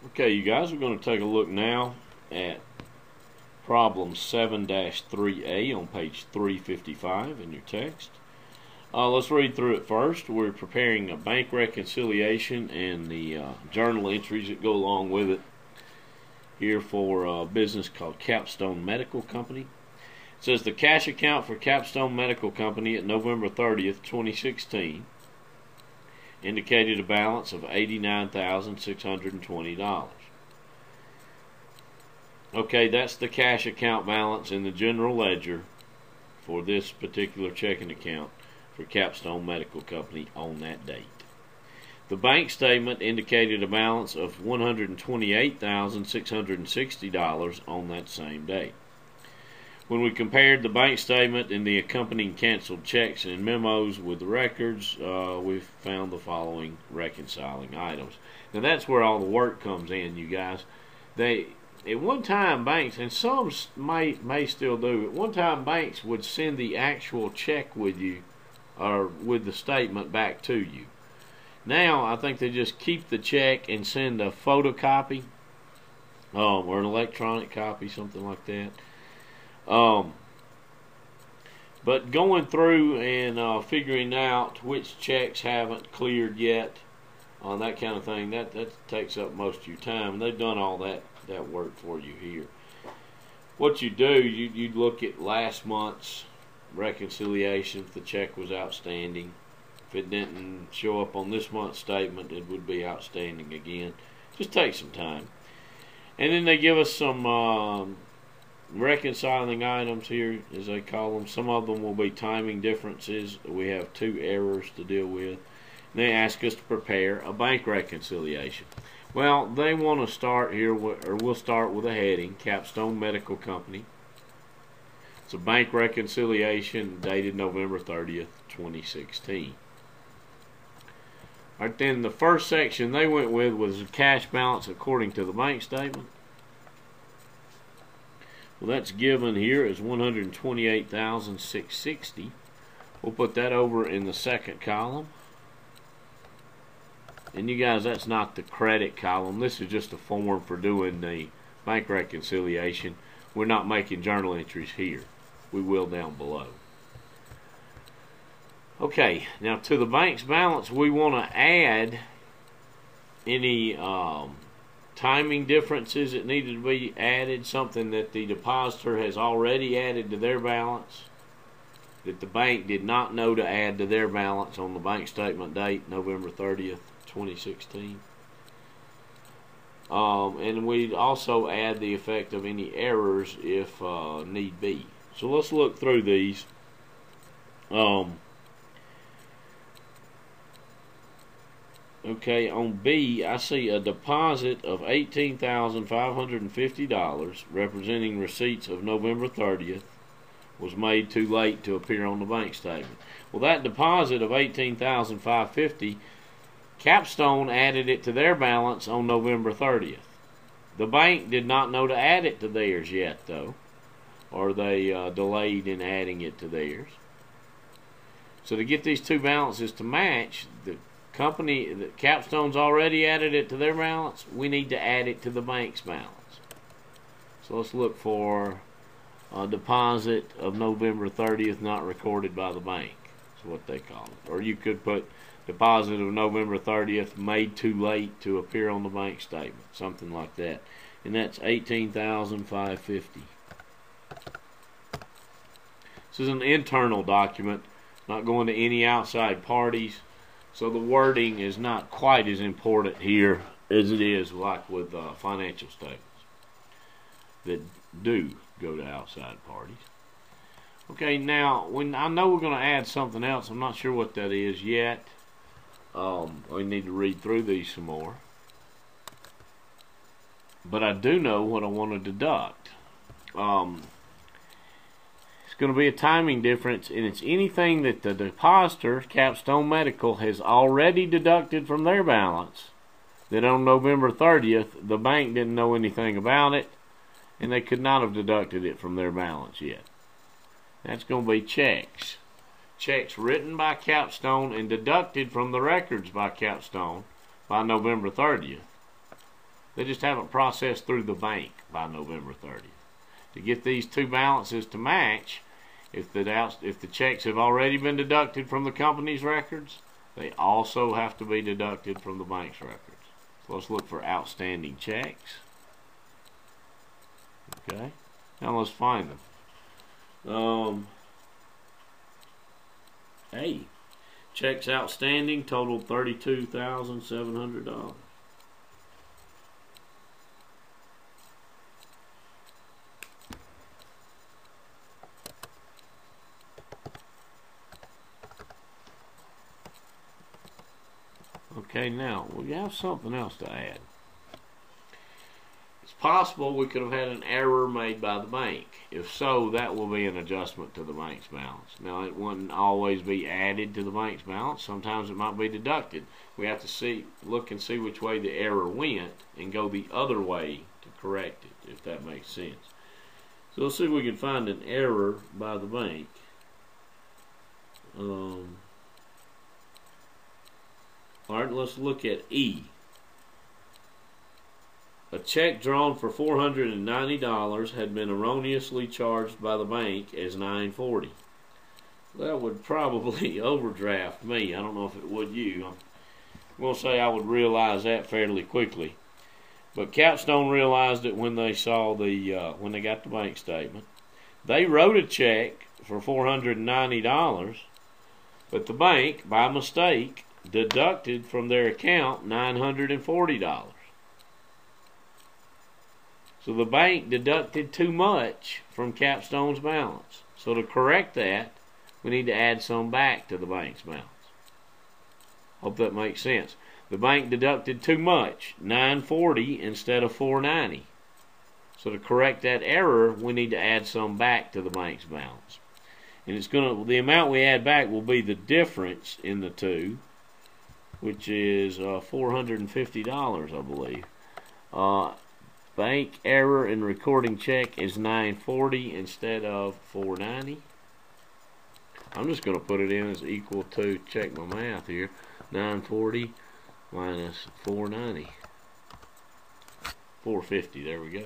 Okay, you guys, we're going to take a look now at problem 7-3A on page 355 in your text. Let's read through it first. We're preparing a bank reconciliation and the journal entries that go along with it here for a business called Capstone Medical Company. It says the cash account for Capstone Medical Company at November 30th, 2016 indicated a balance of $89,620. Okay, that's the cash account balance in the general ledger for this particular checking account for Capstone Medical Company on that date. The bank statement indicated a balance of $128,660 on that same date. When we compared the bank statement and the accompanying canceled checks and memos with the records, we found the following reconciling items. Now that's where all the work comes in, you guys. At one time, banks, and some may still do, at one time banks would send the actual check with you, or with the statement back to you. Now I think they just keep the check and send a photocopy, or an electronic copy, something like that. But going through and figuring out which checks haven't cleared yet, that kind of thing, that takes up most of your time. And they've done all that work for you here. What you do, you'd look at last month's reconciliation if the check was outstanding. If it didn't show up on this month's statement, it would be outstanding again. Just take some time. And then they give us some reconciling items here, as they call them. Some of them will be timing differences. We have 2 errors to deal with. And they ask us to prepare a bank reconciliation. Well, they want to start here, or we'll start with a heading, Capstone Medical Company. It's a bank reconciliation dated November 30th, 2016. All right, then the first section they went with was the cash balance according to the bank statement. Well, that's given here as $128,660. We'll put that over in the second column. And you guys, that's not the credit column. This is just a form for doing the bank reconciliation. We're not making journal entries here. We will down below. Okay, now to the bank's balance, we want to add any timing differences that needed to be added, something that the depositor has already added to their balance, that the bank did not know to add to their balance on the bank statement date, November 30th, 2016. And we'd also add the effect of any errors if need be. So let's look through these. Okay, on B, I see a deposit of $18,550 representing receipts of November 30th was made too late to appear on the bank statement. Well, that deposit of $18,550, Capstone added it to their balance on November 30th. The bank did not know to add it to theirs yet, though, or they delayed in adding it to theirs. So to get these two balances to match, the company, the Capstone's already added it to their balance. We need to add it to the bank's balance. So let's look for a deposit of November 30th not recorded by the bank. That's what they call it. Or you could put deposit of November 30th made too late to appear on the bank statement, something like that. And that's $18,550. This is an internal document, not going to any outside parties. So the wording is not quite as important here as it is like with financial statements that do go to outside parties. Okay, now when I know we're going to add something else, I'm not sure what that is yet. We need to read through these some more. But I do know what I want to deduct. It's going to be a timing difference, and it's anything that the depositor, Capstone Medical, has already deducted from their balance that on November 30th the bank didn't know anything about it, and they could not have deducted it from their balance yet. That's going to be checks. Checks written by Capstone and deducted from the records by Capstone by November 30th. They just haven't processed through the bank by November 30th. To get these two balances to match, if the checks have already been deducted from the company's records, they also have to be deducted from the bank's records. So let's look for outstanding checks. Okay, now let's find them. Hey, checks outstanding totaled $32,700. Okay, now we have something else to add. It's possible we could have had an error made by the bank. If so, that will be an adjustment to the bank's balance. Now, it wouldn't always be added to the bank's balance. Sometimes it might be deducted. We have to look and see which way the error went and go the other way to correct it, if that makes sense. So let's see if we can find an error by the bank. Alright, let's look at E. A check drawn for $490 had been erroneously charged by the bank as $940. That would probably overdraft me. I don't know if it would you. I'm going to say I would realize that fairly quickly. But Capstone realized it when they saw when they got the bank statement. They wrote a check for $490, but the bank, by mistake, deducted from their account $940. So the bank deducted too much from Capstone's balance. So to correct that, we need to add some back to the bank's balance. Hope that makes sense. The bank deducted too much, $940 instead of $490. So to correct that error, we need to add some back to the bank's balance. And the amount we add back will be the difference in the two, which is $450, I believe. Bank error in recording check is $940 instead of $490. I'm just going to put it in as equal to, check my math here, $940 minus $490. $450, there we go.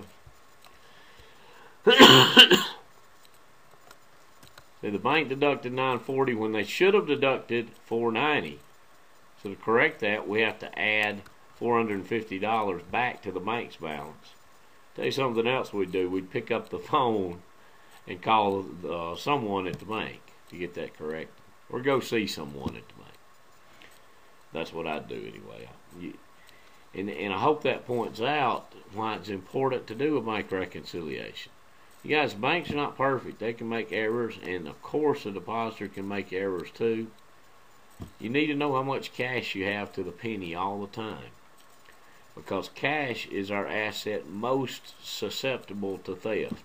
So the bank deducted $940 when they should have deducted $490. So to correct that, we have to add $450 back to the bank's balance. Tell you something else we'd do. We'd pick up the phone and call someone at the bank to get that corrected. Or go see someone at the bank. That's what I'd do anyway. And I hope that points out why it's important to do a bank reconciliation. You guys, banks are not perfect. They can make errors, and of course a depositor can make errors too. You need to know how much cash you have to the penny all the time, because cash is our asset most susceptible to theft.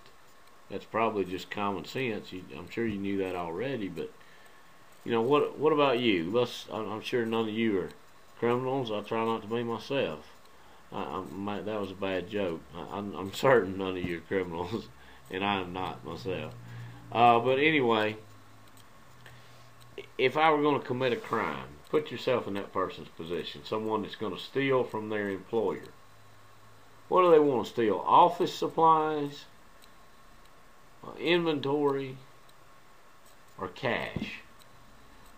That's probably just common sense. I'm sure you knew that already, but you know, what about you? I'm sure none of you are criminals. I try not to be myself. That was a bad joke. I'm certain none of you are criminals, and I am not myself. But anyway, if I were going to commit a crime, put yourself in that person's position. Someone that's going to steal from their employer. What do they want to steal? Office supplies, inventory, or cash?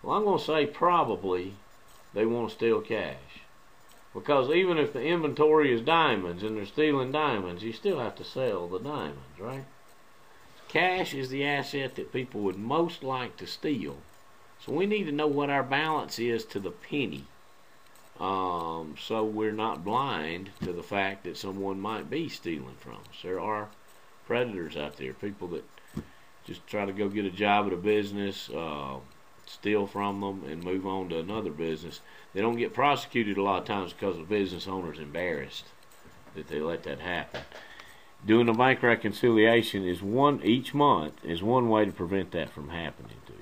Well, I'm going to say probably they want to steal cash. Because even if the inventory is diamonds and they're stealing diamonds, you still have to sell the diamonds, right? Cash is the asset that people would most like to steal. So we need to know what our balance is to the penny, so we're not blind to the fact that someone might be stealing from us. There are predators out there, people that just try to go get a job at a business, steal from them, and move on to another business. They don't get prosecuted a lot of times because the business owner's embarrassed that they let that happen. Doing a bank reconciliation each month is one way to prevent that from happening to you.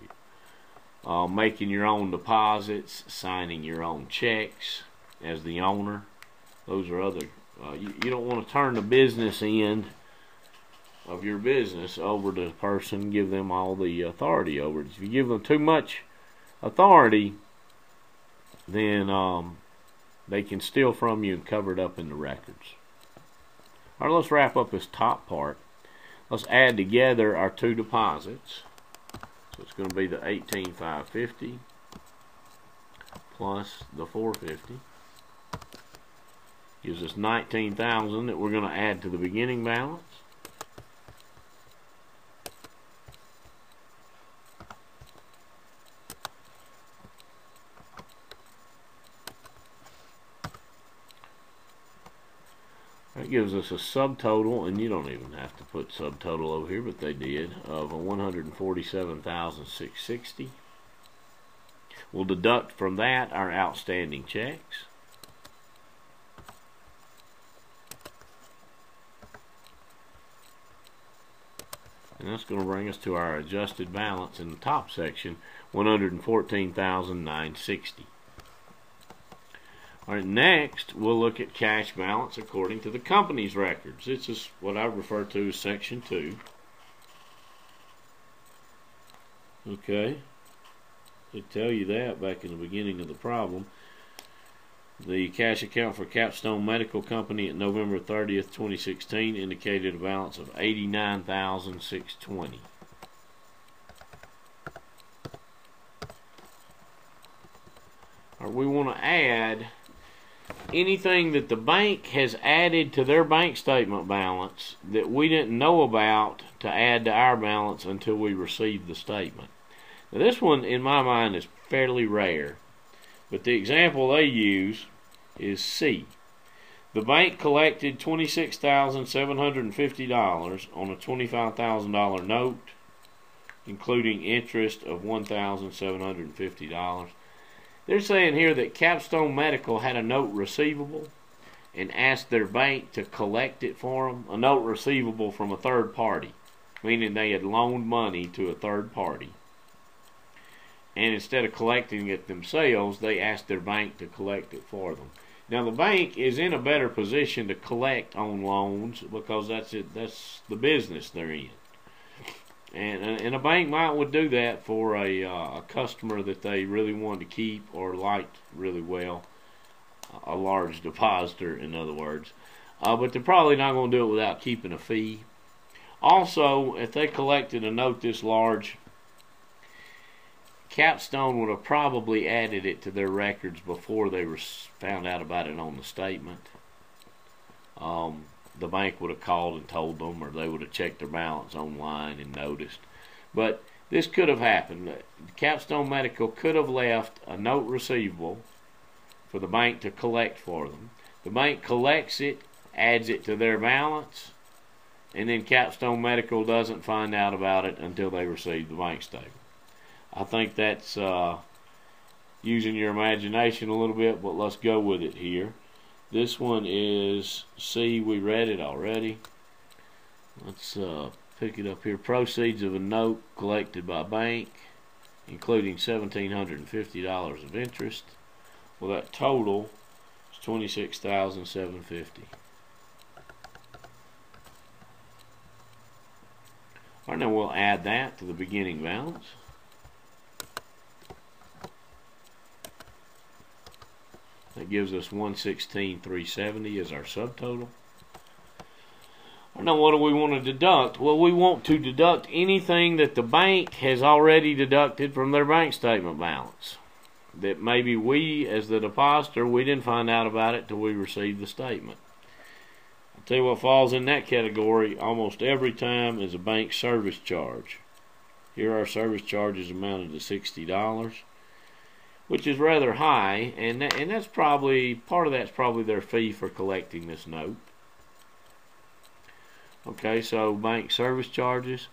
Making your own deposits, signing your own checks as the owner. Those are other. You don't want to turn the business end of your business over to the person, give them all the authority over it. If you give them too much authority, then they can steal from you and cover it up in the records. All right, let's wrap up this top part. Let's add together our two deposits. So it's going to be the $18,550 plus the $450. Gives us $19,000 that we're going to add to the beginning balance. That gives us a subtotal, and you don't even have to put subtotal over here, but they did, of $147,660. We'll deduct from that our outstanding checks. And that's going to bring us to our adjusted balance in the top section, $114,960. All right, next we'll look at cash balance according to the company's records. This is what I refer to as Section 2. Okay, they tell you that back in the beginning of the problem. The cash account for Capstone Medical Company at November 30th, 2016 indicated a balance of $89,620. All right, we want to add anything that the bank has added to their bank statement balance that we didn't know about to add to our balance until we received the statement. Now this one in my mind is fairly rare, but the example they use is C. The bank collected $26,750 on a $25,000 note, including interest of $1,750. They're saying here that Capstone Medical had a note receivable and asked their bank to collect it for them. A note receivable from a third party, meaning they had loaned money to a third party. And instead of collecting it themselves, they asked their bank to collect it for them. Now the bank is in a better position to collect on loans because that's the business they're in. And a bank would do that for a customer that they really wanted to keep or liked really well, a large depositor, in other words. But they're probably not going to do it without keeping a fee. Also, if they collected a note this large, Capstone would have probably added it to their records before they found out about it on the statement. The bank would have called and told them, or they would have checked their balance online and noticed. But this could have happened. Capstone Medical could have left a note receivable for the bank to collect for them. The bank collects it, adds it to their balance, and then Capstone Medical doesn't find out about it until they receive the bank statement. I think that's using your imagination a little bit, but let's go with it here. This one is C. We read it already. Let's pick it up here. Proceeds of a note collected by bank, including $1,750 of interest. Well, that total is $26,750. All right, now we'll add that to the beginning balance. That gives us $116,370 as our subtotal. Now what do we want to deduct? Well, we want to deduct anything that the bank has already deducted from their bank statement balance. That maybe we, as the depositor, we didn't find out about it till we received the statement. I'll tell you what falls in that category almost every time is a bank service charge. Here our service charges amounted to $60. Which is rather high, and that's probably, part of that's probably their fee for collecting this note. Okay, so bank service charges.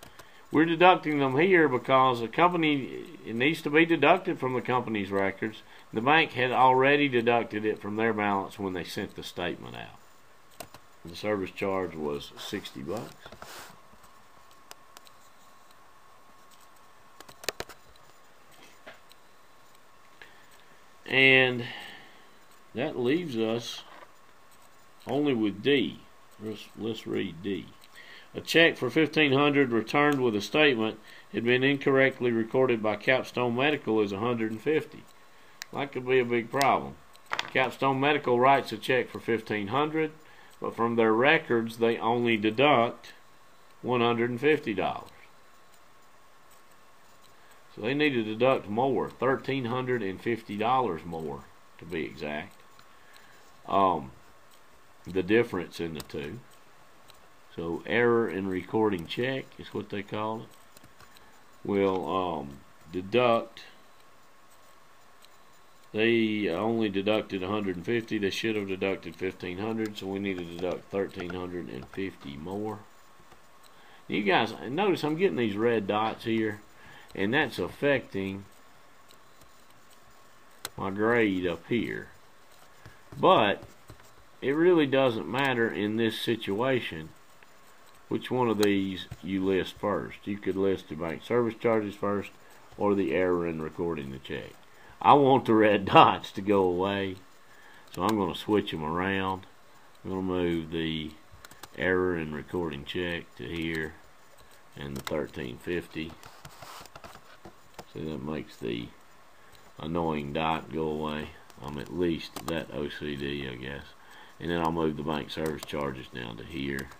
We're deducting them here because the company, it needs to be deducted from the company's records. The bank had already deducted it from their balance when they sent the statement out. The service charge was $60. And that leaves us only with D. Let's read D. A check for $1,500 returned with a statement had been incorrectly recorded by Capstone Medical as $150. That could be a big problem. Capstone Medical writes a check for $1,500. but from their records they only deduct $150. So they need to deduct more, $1,350 more to be exact. The difference in the two. So error in recording check is what they call it. Will deduct. They only deducted 150. They should have deducted 1,500. So we need to deduct 1,350 more. You guys notice I'm getting these red dots here, and that's affecting my grade up here. But it really doesn't matter in this situation which one of these you list first. You could list the bank service charges first or the error in recording the check. I want the red dots to go away, so I'm going to switch them around. I'm going to move the error in recording check to here and the 1,350. So that makes the annoying dot go away. I'm at least that OCD, I guess. And then I'll move the bank service charges down to here,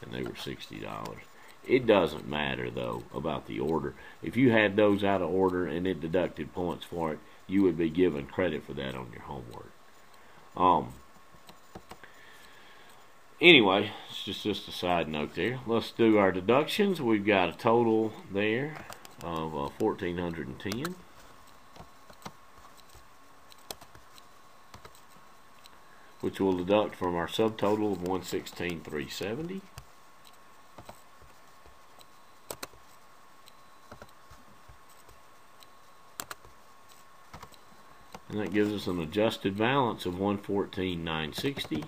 and they were $60. It doesn't matter though about the order. If you had those out of order and it deducted points for it, you would be given credit for that on your homework. Anyway, it's just a side note there. Let's do our deductions. We've got a total there of 1,410. Which will deduct from our subtotal of 116,370. And that gives us an adjusted balance of 114,960.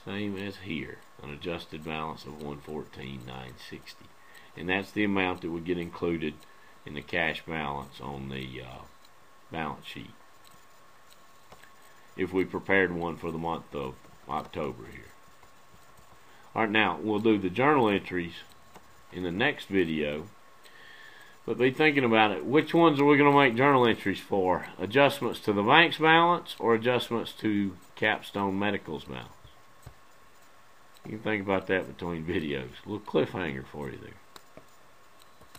Same as here, an adjusted balance of 114,960. And that's the amount that would get included in the cash balance on the balance sheet if we prepared one for the month of October here. Alright, now we'll do the journal entries in the next video, but be thinking about it. Which ones are we going to make journal entries for? Adjustments to the bank's balance or adjustments to Capstone Medical's balance? You can think about that between videos. A little cliffhanger for you there.